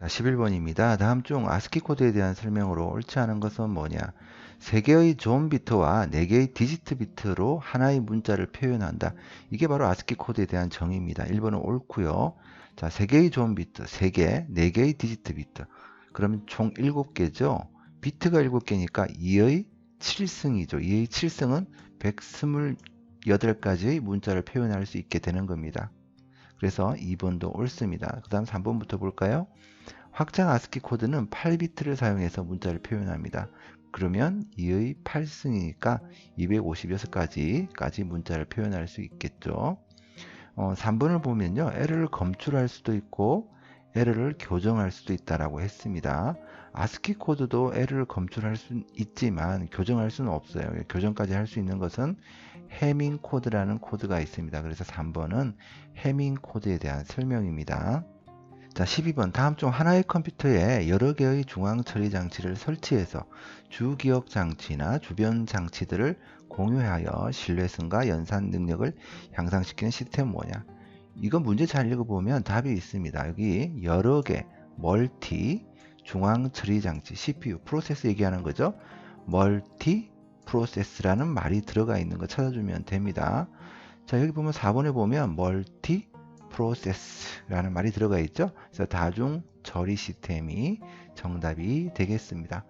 자, 11번입니다. 다음 중 아스키 코드에 대한 설명으로 옳지 않은 것은 뭐냐? 3개의 존 비트와 4개의 디지트 비트로 하나의 문자를 표현한다. 이게 바로 아스키 코드에 대한 정의입니다. 1번은 옳고요. 자, 3개의 존 비트, 3개, 4개의 디지트 비트. 그러면 총 7개죠. 비트가 7개니까 2의 7승이죠. 2의 7승은 128가지의 문자를 표현할 수 있게 되는 겁니다. 그래서 2번도 옳습니다. 그 다음 3번부터 볼까요? 확장 아스키 코드는 8비트를 사용해서 문자를 표현합니다. 그러면 2의 8승이니까 256가지까지 문자를 표현할 수 있겠죠. 3번을 보면요. 에러를 검출할 수도 있고 에러를 교정할 수도 있다라고 했습니다. 아스키 코드도 에러를 검출할 수 있지만 교정할 수는 없어요. 교정까지 할 수 있는 것은 해밍 코드라는 코드가 있습니다. 그래서 3번은 해밍 코드에 대한 설명입니다. 자, 12번. 다음 중 하나의 컴퓨터에 여러 개의 중앙 처리 장치를 설치해서 주 기억 장치나 주변 장치들을 공유하여 신뢰성과 연산 능력을 향상시키는 시스템은 뭐냐? 이거 문제 잘 읽어보면 답이 있습니다. 여기 여러 개, 멀티, 중앙 처리 장치, CPU, 프로세스 얘기하는 거죠. 멀티 프로세스라는 말이 들어가 있는 거 찾아주면 됩니다. 자, 여기 보면 4번에 보면 멀티 프로세스라는 말이 들어가 있죠. 그래서 다중 처리 시스템이 정답이 되겠습니다.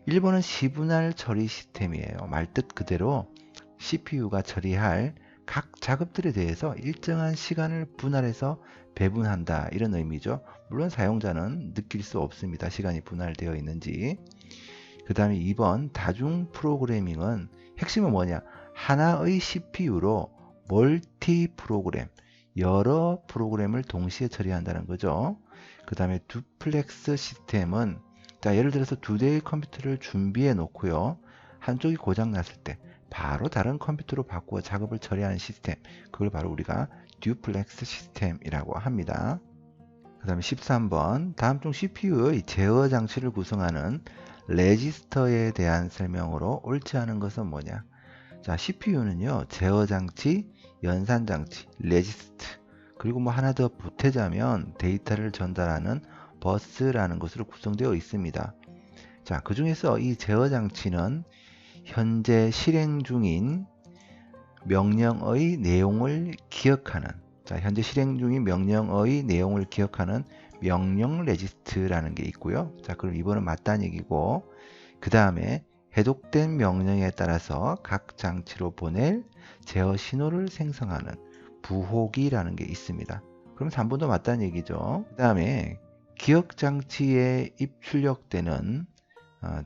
1번은 시분할 처리 시스템이에요. 말뜻 그대로 CPU가 처리할 각 작업들에 대해서 일정한 시간을 분할해서 배분한다, 이런 의미죠. 물론 사용자는 느낄 수 없습니다. 시간이 분할되어 있는지. 그 다음에 2번 다중 프로그래밍은 핵심은 뭐냐? 하나의 CPU로 멀티 프로그램, 여러 프로그램을 동시에 처리한다는 거죠. 그 다음에 두플렉스 시스템은, 자, 예를 들어서 2대의 컴퓨터를 준비해 놓고요. 한쪽이 고장 났을 때 바로 다른 컴퓨터로 바꾸어 작업을 처리하는 시스템, 그걸 바로 우리가 듀플렉스 시스템이라고 합니다. 그 다음에 13번. 다음 중 CPU의 제어 장치를 구성하는 레지스터에 대한 설명으로 옳지 않은 것은 뭐냐? 자, CPU는요, 제어 장치, 연산 장치, 레지스트, 그리고 뭐 하나 더 보태자면 데이터를 전달하는 버스라는 것으로 구성되어 있습니다. 자, 그 중에서 이 제어 장치는 현재 실행 중인 명령의 내용을 기억하는, 자, 현재 실행 중인 명령의 내용을 기억하는 명령 레지스트라는 게 있고요. 자, 그럼 이번은 맞다는 얘기고, 그 다음에 해독된 명령에 따라서 각 장치로 보낼 제어 신호를 생성하는 부호기라는 게 있습니다. 그럼 3번도 맞다는 얘기죠. 그 다음에 기억 장치에 입출력되는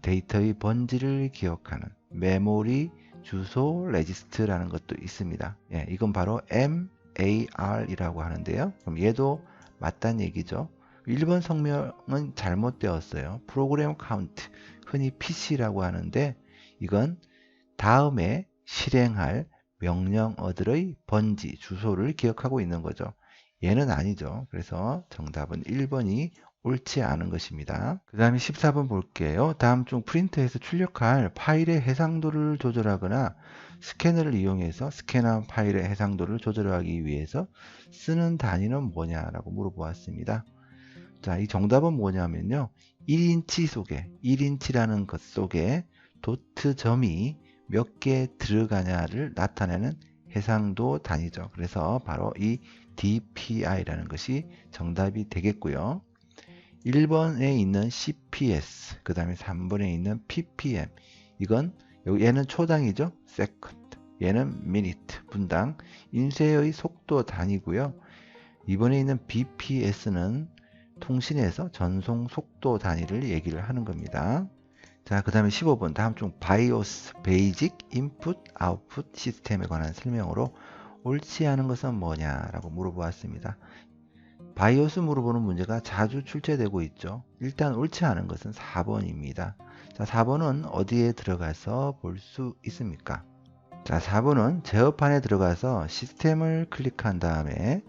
데이터의 번지를 기억하는 메모리 주소 레지스트라는 것도 있습니다. 예, 이건 바로 MAR이라고 하는데요. 그럼 얘도 맞다는 얘기죠. 1번 성명은 잘못되었어요. 프로그램 카운트, 흔히 PC라고 하는데 이건 다음에 실행할 명령어들의 번지, 주소를 기억하고 있는 거죠. 얘는 아니죠. 그래서 정답은 1번이 옳지 않은 것입니다. 그 다음에 14번 볼게요. 다음 중 프린터에서 출력할 파일의 해상도를 조절하거나 스캐너를 이용해서 스캔한 파일의 해상도를 조절하기 위해서 쓰는 단위는 뭐냐라고 물어보았습니다. 자, 이 정답은 뭐냐면요. 1인치 속에, 1인치라는 것 속에 도트 점이 몇 개 들어가냐를 나타내는 해상도 단위죠. 그래서 바로 이 DPI라는 것이 정답이 되겠고요. 1번에 있는 CPS, 그 다음에 3번에 있는 PPM, 이건 얘는 초당이죠. second, 얘는 minute, 분당, 인쇄의 속도 단위고요. 2번에 있는 BPS는 통신에서 전송 속도 단위를 얘기를 하는 겁니다. 자, 그 다음에 15번. 다음 중 BIOS, Basic Input Output 시스템에 관한 설명으로 옳지 않은 것은 뭐냐라고 물어보았습니다. 바이오스 물어보는 문제가 자주 출제되고 있죠. 일단 옳지 않은 것은 4번입니다. 자, 4번은 어디에 들어가서 볼 수 있습니까? 자, 4번은 제어판에 들어가서 시스템을 클릭한 다음에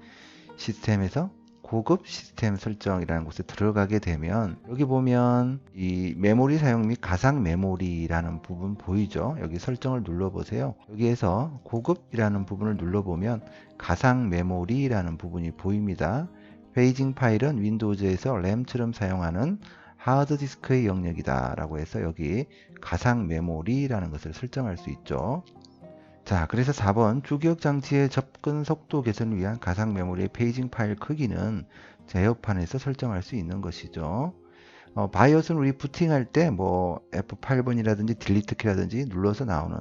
시스템에서 고급 시스템 설정이라는 곳에 들어가게 되면 여기 보면 이 메모리 사용 및 가상 메모리라는 부분 보이죠? 여기 설정을 눌러보세요. 여기에서 고급이라는 부분을 눌러보면 가상 메모리라는 부분이 보입니다. 페이징 파일은 윈도우즈에서 램처럼 사용하는 하드디스크의 영역이다 라고 해서 여기 가상 메모리라는 것을 설정할 수 있죠. 자, 그래서 4번 주기억 장치의 접근 속도 개선을 위한 가상 메모리의 페이징 파일 크기는 제어판에서 설정할 수 있는 것이죠. 바이오스는 우리 부팅할 때 뭐 F8번이라든지 딜리트 키라든지 눌러서 나오는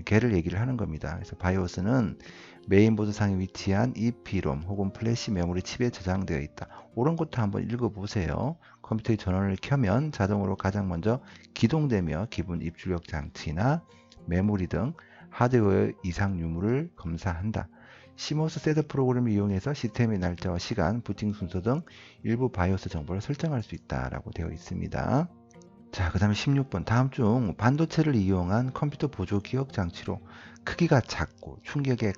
걔를 얘기를 하는 겁니다. 그래서 바이오스는 메인보드 상에 위치한 EP롬 혹은 플래시 메모리 칩에 저장되어 있다. 이런 것도 한번 읽어보세요. 컴퓨터의 전원을 켜면 자동으로 가장 먼저 기동되며 기본 입출력 장치나 메모리 등 하드웨어 이상 유무를 검사한다. 시모스 셋업 프로그램을 이용해서 시스템의 날짜와 시간, 부팅 순서 등 일부 바이오스 정보를 설정할 수 있다라고 되어 있습니다. 자, 그 다음에 16번. 다음 중 반도체를 이용한 컴퓨터 보조 기억 장치로 크기가 작고 충격에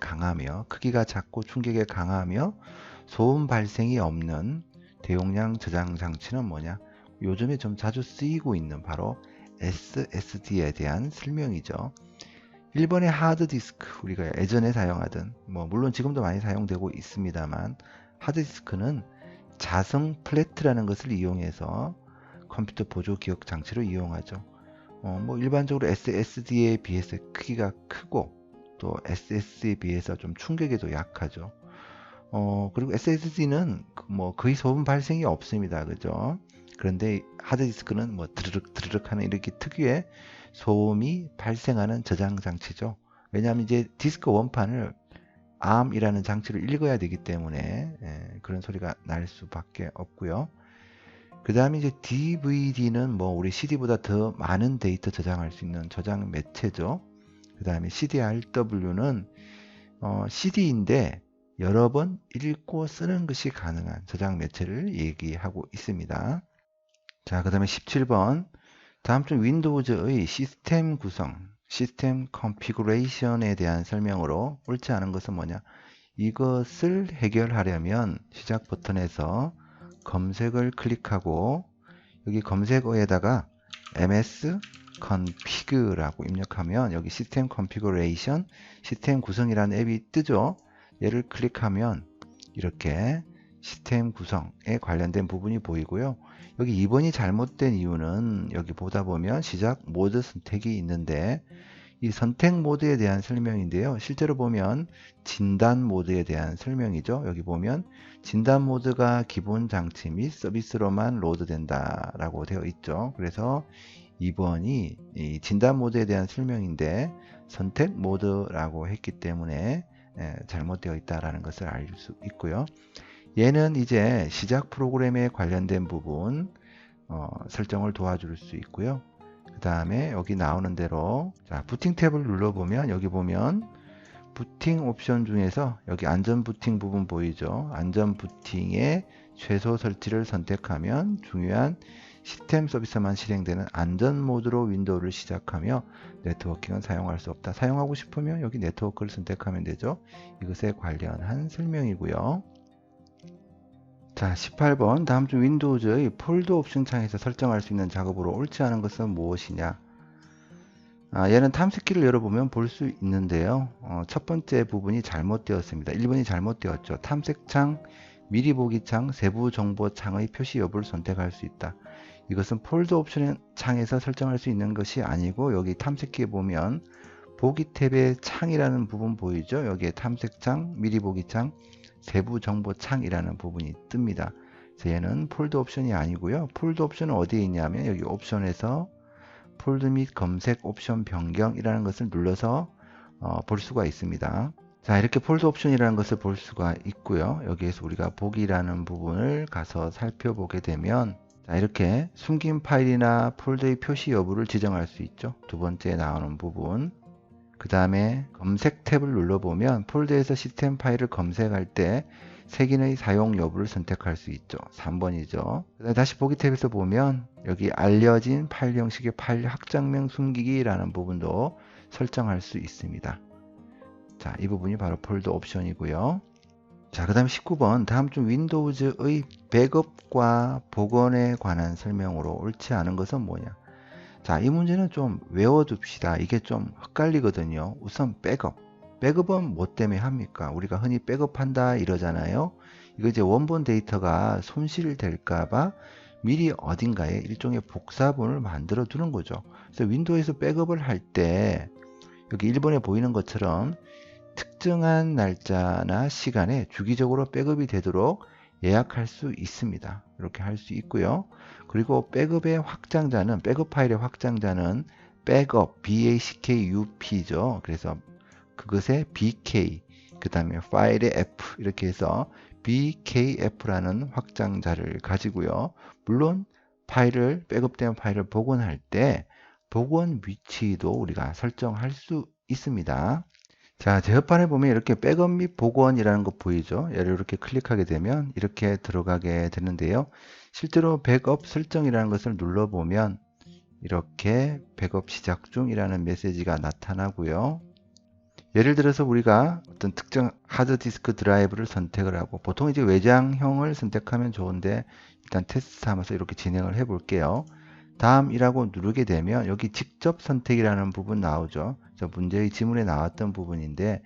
강하며 소음 발생이 없는 대용량 저장 장치는 뭐냐? 요즘에 좀 자주 쓰이고 있는 바로 SSD에 대한 설명이죠. 1번의 하드디스크, 우리가 예전에 사용하던, 물론 지금도 많이 사용되고 있습니다만, 하드디스크는 자성 플랫라는 것을 이용해서 컴퓨터 보조 기억 장치로 이용하죠. 일반적으로 SSD에 비해서 크기가 크고, 또 SSD에 비해서 좀 충격에도 약하죠. 그리고 SSD는 거의 소음 발생이 없습니다. 그죠? 그런데 하드디스크는 드르륵 하는 이렇게 특유의 소음이 발생하는 저장 장치죠. 왜냐하면 이제 디스크 원판을 ARM이라는 장치로 읽어야 되기 때문에 그런 소리가 날 수밖에 없고요. 그 다음에 이제 DVD는 우리 CD보다 더 많은 데이터 저장할 수 있는 저장 매체죠. 그 다음에 CDRW는 CD인데 여러 번 읽고 쓰는 것이 가능한 저장 매체를 얘기하고 있습니다. 자, 그 다음에 17번. 다음 중 윈도우즈의 시스템 구성, 시스템 컨피그레이션에 대한 설명으로 옳지 않은 것은 뭐냐? 이것을 해결하려면 시작 버튼에서 검색을 클릭하고 여기 검색어에다가 ms config라고 입력하면 여기 시스템 컨피그레이션, 시스템 구성이라는 앱이 뜨죠. 얘를 클릭하면 이렇게 시스템 구성에 관련된 부분이 보이고요. 여기 2번이 잘못된 이유는 여기 보다 보면 시작 모드 선택이 있는데 이 선택 모드에 대한 설명인데요. 실제로 보면 진단 모드에 대한 설명이죠. 여기 보면 진단 모드가 기본 장치 및 서비스로만 로드된다 라고 되어 있죠. 그래서 2번이 이 진단 모드에 대한 설명인데 선택 모드라고 했기 때문에 잘못되어 있다라는 것을 알 수 있고요. 얘는 이제 시작 프로그램에 관련된 부분 설정을 도와줄 수 있고요. 그 다음에 여기 나오는 대로 자, 부팅 탭을 눌러보면 여기 보면 부팅 옵션 중에서 여기 안전 부팅 부분 보이죠? 안전 부팅의 최소 설치를 선택하면 중요한 시스템 서비스만 실행되는 안전 모드로 윈도우를 시작하며 네트워킹은 사용할 수 없다. 사용하고 싶으면 여기 네트워크를 선택하면 되죠. 이것에 관련한 설명이고요. 자, 18번. 다음 중 윈도우즈의 폴더 옵션 창에서 설정할 수 있는 작업으로 옳지 않은 것은 무엇이냐? 얘는 탐색기를 열어보면 볼 수 있는데요. 첫 번째 부분이 잘못되었습니다. 1번이 잘못되었죠. 탐색창, 미리 보기 창, 세부 정보 창의 표시 여부를 선택할 수 있다. 이것은 폴더 옵션 창에서 설정할 수 있는 것이 아니고 여기 탐색기에 보면 보기 탭의 창이라는 부분 보이죠? 여기에 탐색창, 미리 보기 창, 세부 정보 창이라는 부분이 뜹니다. 그래서 얘는 폴더 옵션이 아니고요. 폴더 옵션은 어디에 있냐면 여기 옵션에서 폴드 및 검색 옵션 변경이라는 것을 눌러서 볼 수가 있습니다. 자, 이렇게 폴드 옵션이라는 것을 볼 수가 있고요. 여기에서 우리가 보기라는 부분을 가서 살펴보게 되면 자, 이렇게 숨긴 파일이나 폴더의 표시 여부를 지정할 수 있죠. 두 번째 나오는 부분. 그 다음에 검색 탭을 눌러보면 폴더에서 시스템 파일을 검색할 때 색인의 사용 여부를 선택할 수 있죠. 3번이죠. 다시 보기 탭에서 보면 여기 알려진 파일 형식의 파일 확장명 숨기기라는 부분도 설정할 수 있습니다. 자, 이 부분이 바로 폴더 옵션이고요. 자, 그 다음 19번. 다음 중 윈도우즈의 백업과 복원에 관한 설명으로 옳지 않은 것은 뭐냐? 자, 이 문제는 좀 외워둡시다. 이게 좀 헷갈리거든요. 우선 백업. 백업은 뭐 때문에 합니까? 우리가 흔히 백업한다 이러잖아요. 이거 이제 원본 데이터가 손실될까봐 미리 어딘가에 일종의 복사본을 만들어 두는 거죠. 그래서 윈도우에서 백업을 할 때 여기 1번에 보이는 것처럼 특정한 날짜나 시간에 주기적으로 백업이 되도록 예약할 수 있습니다. 이렇게 할 수 있고요. 그리고 백업의 확장자는, 백업 파일의 확장자는 백업, BACKUP죠. 그래서 그것의 BK, 그 다음에 파일의 F, 이렇게 해서 BKF라는 확장자를 가지고요. 물론 파일을, 백업된 파일을 복원할 때 복원 위치도 우리가 설정할 수 있습니다. 자, 제 옆판에 보면 이렇게 백업 및 복원이라는 거 보이죠? 얘를 이렇게 클릭하게 되면 이렇게 들어가게 되는데요. 실제로 백업 설정이라는 것을 눌러보면 이렇게 백업 시작 중이라는 메시지가 나타나고요. 예를 들어서 우리가 어떤 특정 하드디스크 드라이브를 선택을 하고, 보통 이제 외장형을 선택하면 좋은데 일단 테스트 하면서 이렇게 진행을 해 볼게요. 다음이라고 누르게 되면 여기 직접 선택이라는 부분 나오죠. 문제의 지문에 나왔던 부분인데,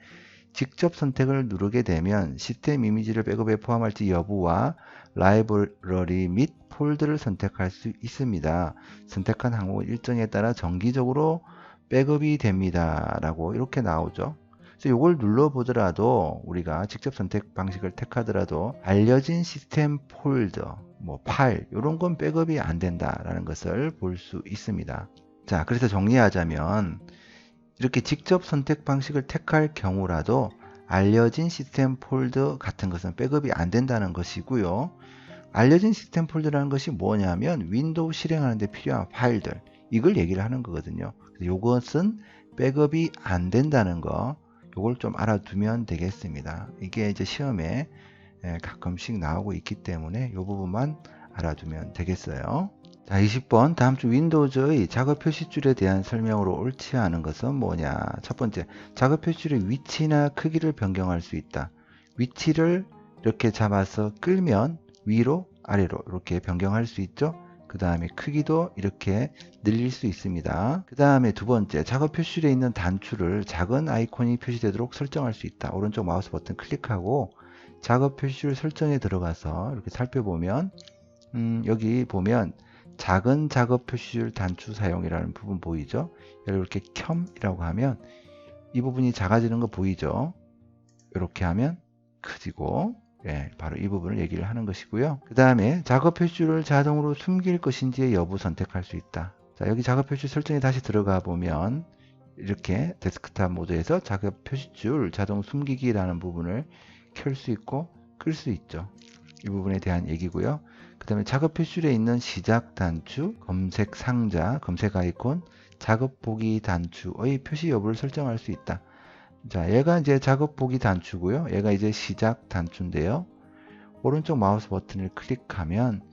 직접 선택을 누르게 되면 시스템 이미지를 백업에 포함할지 여부와 라이브러리 및 폴더를 선택할 수 있습니다. 선택한 항목 일정에 따라 정기적으로 백업이 됩니다 라고 이렇게 나오죠. 그래서 이걸 눌러보더라도, 우리가 직접 선택 방식을 택하더라도 알려진 시스템 폴더, 파일, 이런 건 백업이 안 된다라는 것을 볼 수 있습니다. 자, 그래서 정리하자면 이렇게 직접 선택 방식을 택할 경우라도 알려진 시스템 폴더 같은 것은 백업이 안 된다는 것이고요. 알려진 시스템 폴더라는 것이 뭐냐면 윈도우 실행하는 데 필요한 파일들, 이걸 얘기를 하는 거거든요. 이것은 백업이 안 된다는 거, 이걸 좀 알아두면 되겠습니다. 이게 이제 시험에 가끔씩 나오고 있기 때문에 이 부분만 알아두면 되겠어요. 자, 20번. 다음 주 윈도우즈의 작업 표시줄에 대한 설명으로 옳지 않은 것은 뭐냐? 첫 번째, 작업 표시줄의 위치나 크기를 변경할 수 있다. 위치를 이렇게 잡아서 끌면 위로, 아래로 이렇게 변경할 수 있죠. 그 다음에 크기도 이렇게 늘릴 수 있습니다. 그 다음에 두 번째, 작업 표시줄에 있는 단추를 작은 아이콘이 표시되도록 설정할 수 있다. 오른쪽 마우스 버튼 클릭하고 작업 표시줄 설정에 들어가서 이렇게 살펴보면 여기 보면 작은 작업 표시줄 단추 사용이라는 부분 보이죠? 이렇게 켬이라고 하면 이 부분이 작아지는 거 보이죠? 이렇게 하면 커지고, 바로 이 부분을 얘기를 하는 것이고요. 그 다음에 작업 표시줄을 자동으로 숨길 것인지의 여부 선택할 수 있다. 자, 여기 작업 표시줄 설정에 다시 들어가 보면 이렇게 데스크탑 모드에서 작업 표시줄 자동 숨기기라는 부분을 켤 수 있고 끌 수 있죠. 이 부분에 대한 얘기고요. 그 다음에 작업 표시줄에 있는 시작 단추, 검색 상자, 검색 아이콘, 작업 보기 단추의 표시 여부를 설정할 수 있다. 자, 얘가 이제 작업 보기 단추고요. 얘가 이제 시작 단추인데요. 오른쪽 마우스 버튼을 클릭하면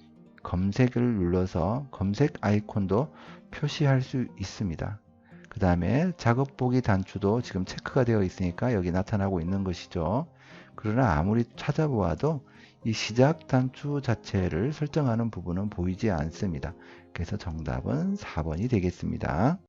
검색을 눌러서 검색 아이콘도 표시할 수 있습니다. 그 다음에 작업 보기 단추도 지금 체크가 되어 있으니까 여기 나타나고 있는 것이죠. 그러나 아무리 찾아보아도 이 시작 단추 자체를 설정하는 부분은 보이지 않습니다. 그래서 정답은 4번이 되겠습니다.